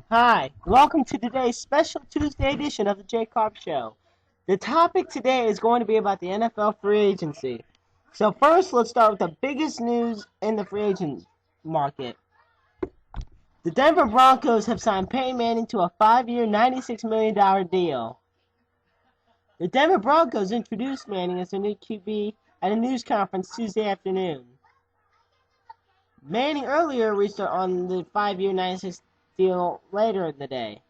Hi, welcome to today's special Tuesday edition of the J-Karp Show. The topic today is going to be about the NFL free agency. So first, let's start with the biggest news in the free agent market. The Denver Broncos have signed Peyton Manning to a 5-year, $96 million deal. The Denver Broncos introduced Manning as their new QB at a news conference Tuesday afternoon. Manning earlier reached on the 5-year, $96 deal later in the day.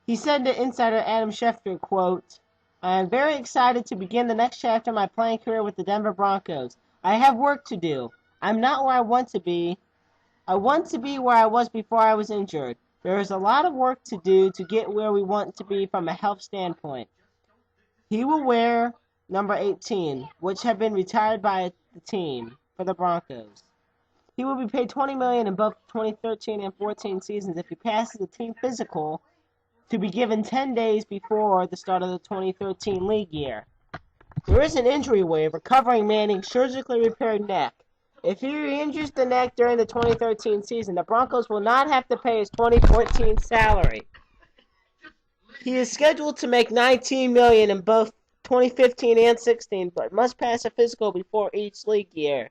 He said to insider Adam Schefter, quote, "I am very excited to begin the next chapter of my playing career with the Denver Broncos. I have work to do. I'm not where I want to be. I want to be where I was before I was injured. There is a lot of work to do to get where we want to be from a health standpoint." He will wear number 18, which had been retired by the team for the Broncos. He will be paid $20 million in both 2013 and 14 seasons if he passes the team physical, to be given 10 days before the start of the 2013 league year. There is an injury waiver covering Manning's surgically repaired neck. If he re-injures the neck during the 2013 season, the Broncos will not have to pay his 2014 salary. He is scheduled to make $19 million in both 2015 and 16, but must pass a physical before each league year.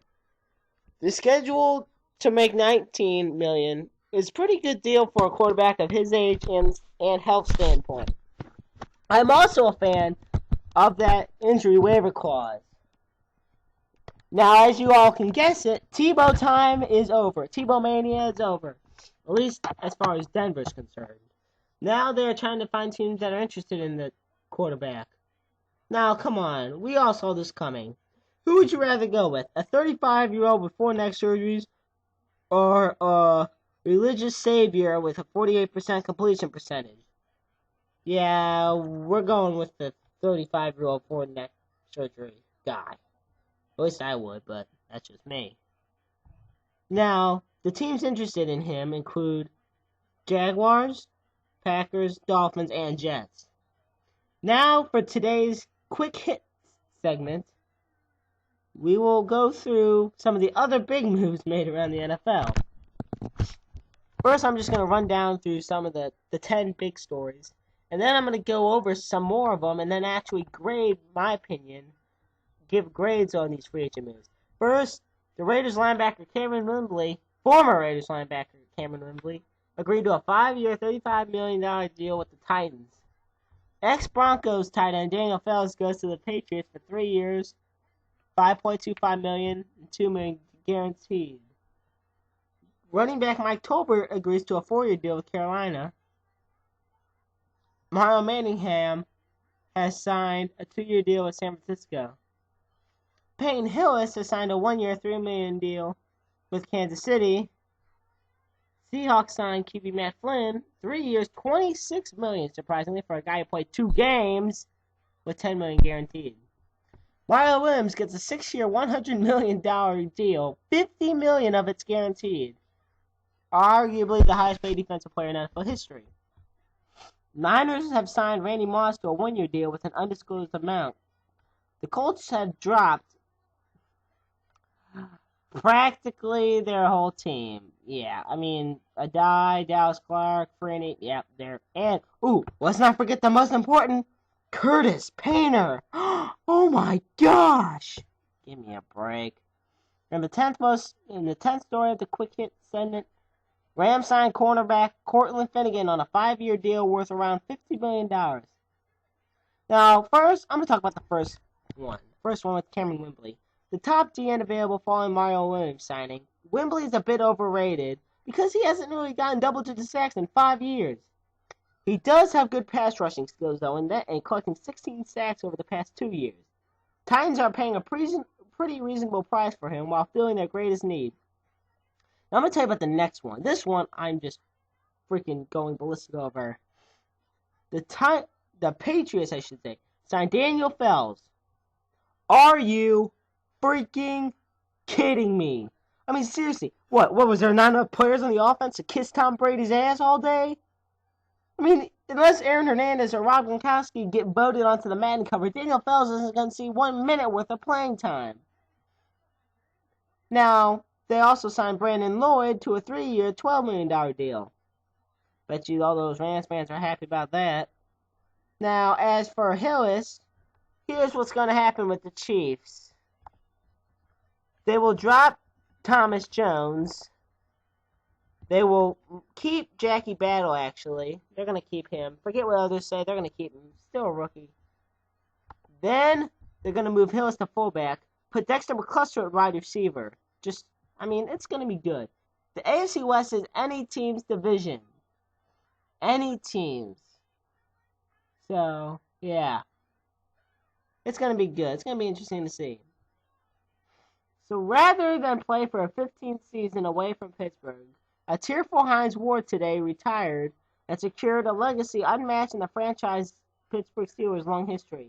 The schedule to make $19 million is a pretty good deal for a quarterback of his age and health standpoint. I'm also a fan of that injury waiver clause. Now, as you all can guess it, Tebow time is over. Tebow mania is over. At least as far as Denver's concerned. Now they're trying to find teams that are interested in the quarterback. Now, come on. We all saw this coming. Who would you rather go with? A 35-year-old with 4 neck surgeries or a religious savior with a 48% completion percentage? Yeah, we're going with the 35-year-old 4 neck surgery guy. At least I would, but that's just me. Now, the teams interested in him include Jaguars, Packers, Dolphins, and Jets. Now, for today's quick hits segment, we will go through some of the other big moves made around the NFL. First, I'm just going to run down through some of the 10 big stories, and then I'm going to go over some more of them and then actually grade my opinion, give grades on these free agent moves. First, the Raiders linebacker Cameron Wimbley, former Raiders linebacker Cameron Wimbley, agreed to a 5-year, $35 million deal with the Titans. Ex-Broncos tight end Daniel Fells goes to the Patriots for 3 years, $5.25 million, and $2 million guaranteed. Running back Mike Tolbert agrees to a 4-year deal with Carolina. Mario Manningham has signed a 2-year deal with San Francisco. Peyton Hillis has signed a 1-year, $3 million deal with Kansas City. Seahawks signed QB Matt Flynn, 3 years, $26 million, surprisingly, for a guy who played 2 games, with $10 million guaranteed. Mario Williams gets a 6-year, $100 million deal, $50 million of it's guaranteed. Arguably the highest paid defensive player in NFL history. Niners have signed Randy Moss to a 1-year deal with an undisclosed amount. The Colts have dropped practically their whole team. Yeah, I mean, Adai, Dallas Clark, Freeney, yeah, they're... And, let's not forget the most important, Curtis Painter. Oh my gosh! Give me a break. In the 10th story of the quick hit segment, Rams signed cornerback Cortland Finnegan on a 5-year deal worth around $50 million. Now, first, I'm going to talk about the first one. First one with Cameron Wimbley. The top DN available following Mario Williams signing. Wimbley is a bit overrated because he hasn't really gotten double-digit sacks in 5 years. He does have good pass rushing skills, though, and collecting 16 sacks over the past 2 years. Titans are paying a pretty reasonable price for him while filling their greatest need. Now, I'm going to tell you about the next one. This one, I'm just freaking going ballistic over. The Patriots, I should say, signed Daniel Fells. Are you freaking kidding me? I mean, seriously, what was there not enough players on the offense to kiss Tom Brady's ass all day? I mean, unless Aaron Hernandez or Rob Gronkowski get voted onto the Madden cover, Daniel Fells isn't going to see 1 minute worth of playing time. Now, they also signed Brandon Lloyd to a 3-year, $12 million deal. Bet you all those Rams fans are happy about that. Now, as for Hillis, here's what's going to happen with the Chiefs. They will drop Thomas Jones. They will keep Jackie Battle, actually. They're going to keep him. Forget what others say. They're going to keep him. Still a rookie. Then they're going to move Hillis to fullback. Put Dexter McCluster at wide receiver. It's going to be good. The AFC West is any team's division. Any teams. So, yeah. It's going to be good. It's going to be interesting to see. So rather than play for a 15th season away from Pittsburgh, a tearful Hines Ward today retired and secured a legacy unmatched in the franchise Pittsburgh Steelers' long history.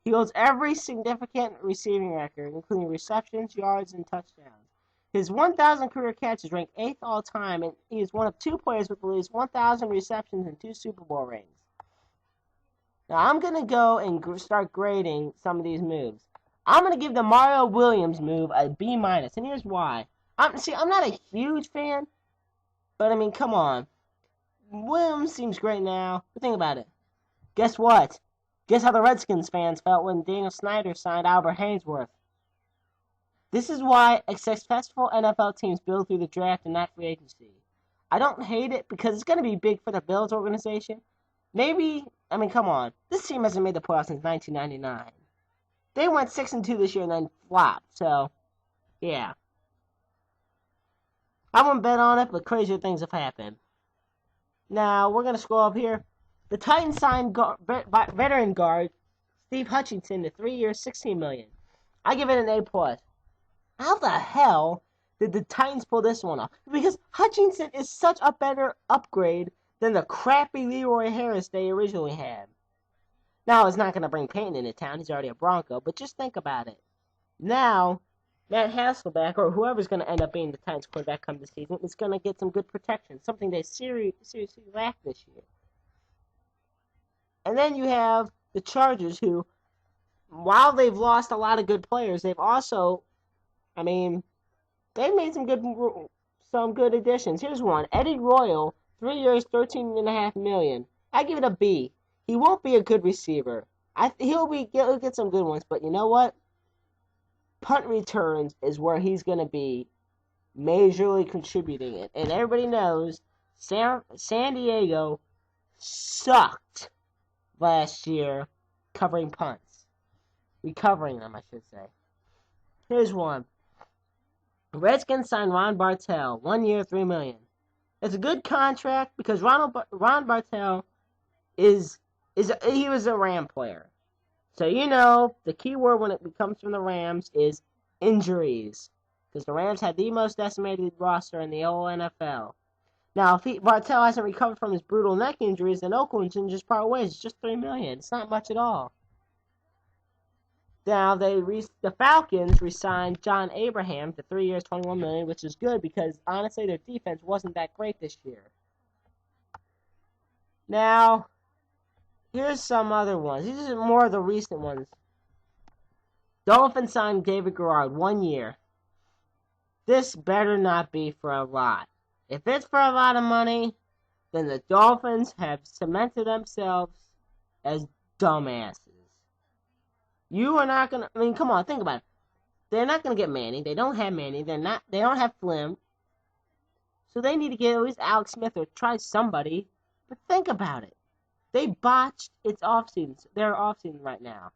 He holds every significant receiving record, including receptions, yards, and touchdowns. His 1,000 career catches rank 8th all-time, and he is one of 2 players with at least 1,000 receptions and 2 Super Bowl rings. Now, I'm going to go and start grading some of these moves. I'm going to give the Mario Williams move a B-, and here's why. I'm not a huge fan, but, come on. Williams seems great now, but think about it. Guess what? Guess how the Redskins fans felt when Daniel Snyder signed Albert Haynesworth. This is why successful NFL teams build through the draft and not free agency. I don't hate it because it's going to be big for the Bills organization. Come on. This team hasn't made the playoffs since 1999. They went 6-2 this year and then flopped, so, yeah. I wouldn't bet on it, but crazier things have happened. Now, we're going to scroll up here. The Titans signed veteran guard Steve Hutchinson to 3 years, $16 million. I give it an A+. How the hell did the Titans pull this one off? Because Hutchinson is such a better upgrade than the crappy Leroy Harris they originally had. Now, it's not going to bring Peyton into town. He's already a Bronco. But just think about it. Now, Matt Hasselbeck, or whoever's going to end up being the Titans quarterback come this season, is going to get some good protection. Something they seriously lacked this year. And then you have the Chargers, who, while they've lost a lot of good players, they've also, they've made some good additions. Here's one. Eddie Royal, 3 years, $13.5 million. I give it a B. He won't be a good receiver. He'll get some good ones, but you know what? Punt returns is where he's going to be majorly contributing it. And everybody knows San Diego sucked last year covering punts. Recovering them, I should say. Here's one. Redskins signed Ron Bartell, 1 year, $3 million. It's a good contract because Ron Bartell he was a Ram player. So, the key word when it comes from the Rams is injuries. Because the Rams had the most decimated roster in the whole NFL. Now, if Bartell hasn't recovered from his brutal neck injuries, then Oakland can just part ways. It's just $3 million. It's not much at all. Now, the Falcons re-signed John Abraham to 3 years, $21 million, which is good because, honestly, their defense wasn't that great this year. Now, here's some other ones. These are more of the recent ones. Dolphins signed David Garrard, 1 year. This better not be for a lot. If it's for a lot of money, then the Dolphins have cemented themselves as dumbasses. You are not going to... come on, think about it. They're not going to get Manning. They don't have Manning. They don't have Flynn. So they need to get at least Alex Smith or try somebody. But think about it. They botched their offseason right now.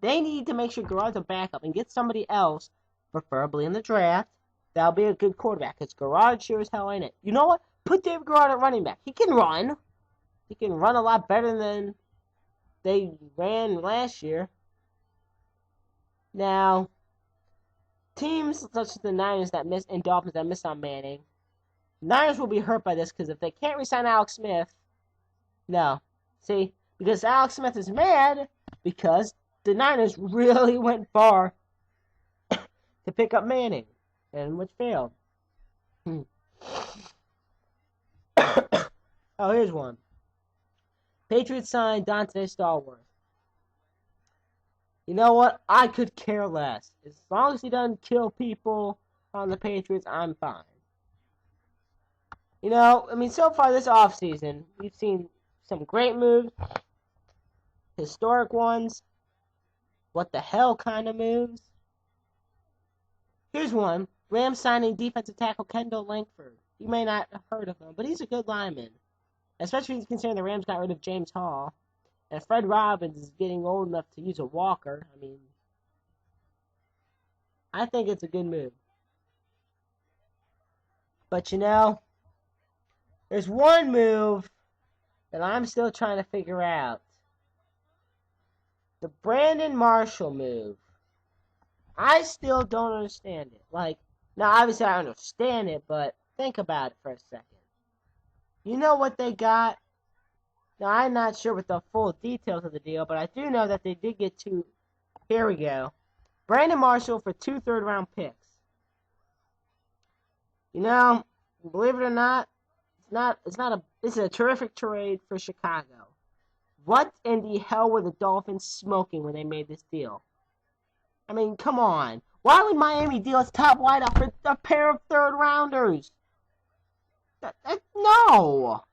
They need to make sure Garrard's a backup and get somebody else, preferably in the draft, that'll be a good quarterback. Because Garrard sure as hell ain't it. You know what? Put David Garrard at running back. He can run. He can run a lot better than they ran last year. Now, teams such as the Niners and Dolphins that miss on Manning, Niners will be hurt by this because if they can't re-sign Alex Smith, no. See, because Alex Smith is mad because the Niners really went far to pick up Manning, and which failed. Oh, here's one. Patriots signed Dante Stallworth. You know what? I could care less. As long as he doesn't kill people on the Patriots, I'm fine. I mean, so far this offseason, we've seen some great moves, historic ones, what the hell kind of moves. Here's one. Rams signing defensive tackle Kendall Langford. You may not have heard of him, but he's a good lineman. Especially considering the Rams got rid of James Hall. And Fred Robbins is getting old enough to use a walker. I mean, I think it's a good move. But there's one move that I'm still trying to figure out. The Brandon Marshall move. I still don't understand it. Now obviously I understand it, but think about it for a second. You know what they got? Now I'm not sure with the full details of the deal, but I do know that they did get two. Here we go. Brandon Marshall for 2 third-round picks. Believe it or not, it's a terrific trade for Chicago. What in the hell were the Dolphins smoking when they made this deal? I mean, come on. Why would Miami deal its top wideout for a pair of third-rounders? No.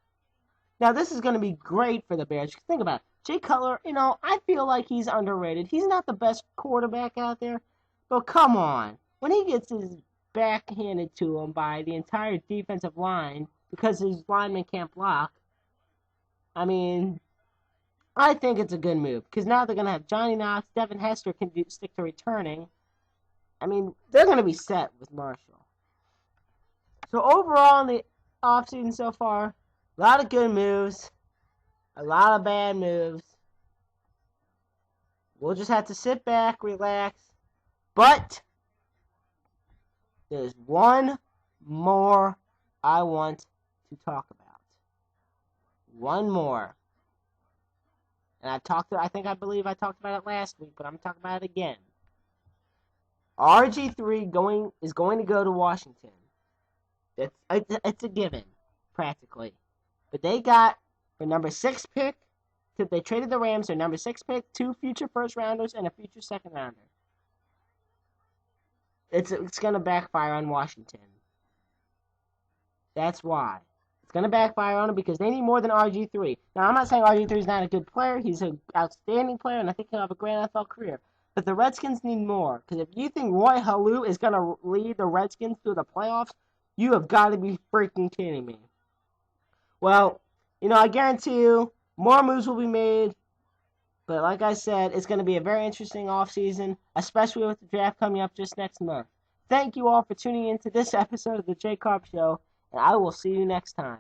Now, this is going to be great for the Bears. Think about it. Jay Cutler, I feel like he's underrated. He's not the best quarterback out there, but come on. When he gets his back handed to him by the entire defensive line because his lineman can't block, I mean, I think it's a good move because now they're going to have Johnny Knox, Devin Hester can stick to returning. I mean, they're going to be set with Marshall. So overall in the offseason so far, a lot of good moves, a lot of bad moves. We'll just have to sit back, relax. But there's one more I want to talk about. One more. And I believe I talked about it last week, but I'm talking about it again. RG3 is going to go to Washington. It's a given, practically. But they got the number 6 pick. They traded the Rams their number 6 pick, 2 future first rounders, and a future second rounder. It's going to backfire on Washington. That's why. It's going to backfire on them because they need more than RG3. Now, I'm not saying RG3 is not a good player. He's an outstanding player, and I think he'll have a great NFL career. But the Redskins need more. Because if you think Roy Halou is going to lead the Redskins to the playoffs, you have got to be freaking kidding me. Well, I guarantee you, more moves will be made. But like I said, it's going to be a very interesting offseason, especially with the draft coming up just next month. Thank you all for tuning in to this episode of the J-Karp Show, and I will see you next time.